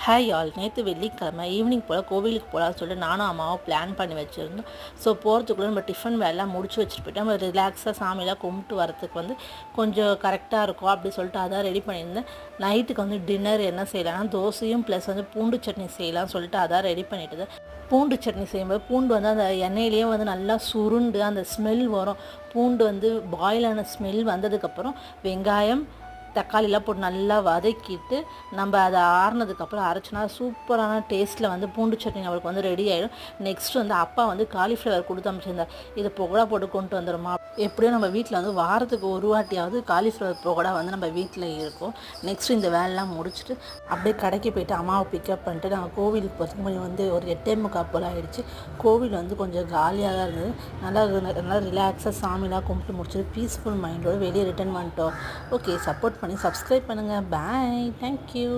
Hi all, நேற்று வெள்ளிக்கிழமை evening போல் கோவிலுக்கு போகலான்னு சொல்லிட்டு நானும் அம்மாவும் பிளான் பண்ணி வச்சுருந்தோம். ஸோ போகிறதுக்குள்ளே நம்ம டிஃபன் வேலைலாம் முடிச்சு வச்சுட்டு போய்ட்டு நம்ம ரிலாக்ஸாக சாமியெல்லாம் கும்பிட்டு வரத்துக்கு கொஞ்சம் கரெக்டாக இருக்கும் அப்படி சொல்லிட்டு அதான் ரெடி பண்ணியிருந்தேன். நைட்டுக்கு டின்னர் என்ன செய்யலாம்னா தோசையும் ப்ளஸ் பூண்டு சட்னி செய்யலாம்னு சொல்லிட்டு அதான் ரெடி பண்ணிட்டு. பூண்டு சட்னி செய்யும்போது பூண்டு அந்த எண்ணெயிலேயே நல்லா சுருண்டு அந்த ஸ்மெல் வரும். பூண்டு பாயிலான ஸ்மெல் வந்ததுக்கப்புறம் வெங்காயம் தக்காளிலாம் போட்டு நல்லா வதக்கிட்டு நம்ம அதை ஆறுனதுக்கப்புறம் அரைச்சினா சூப்பரான டேஸ்ட்டில் பூண்டு சட்னி நம்மளுக்கு ரெடி ஆகிடும். நெக்ஸ்ட் அப்பா காலிஃப்ளவர் கொடுத்து அமைச்சிருந்தார். இதை பொகடா போட்டு கொண்டு வந்துடுமா, எப்படியும் நம்ம வீட்டில் வாரத்துக்கு ஒரு வாட்டியாவது காலிஃப்ளவர் பொகடா நம்ம வீட்டில் இருக்கும். நெக்ஸ்ட் இந்த வேலைலாம் முடிச்சுட்டு அப்படியே கடைக்கு போய்ட்டு அம்மாவை பிக்கப் பண்ணிட்டு நாங்கள் கோவிலுக்கு போகிறதுக்கு கொஞ்சம் ஒரு 8:45 போல் ஆகிடுச்சு. கோவில் கொஞ்சம் காலியாக தான் இருந்தது. நல்லா ரிலாக்ஸாக சாமிலாம் கும்பிட்டு முடிச்சுட்டு பீஸ்ஃபுல் மைண்டோடு வெளியே ரிட்டர்ன் பண்ணிட்டோம். ஓகே, சப்போர்ட் பண்ணி சப்ஸ்கிரைப் பண்ணுங்கள். பாய், தேங்க்யூ.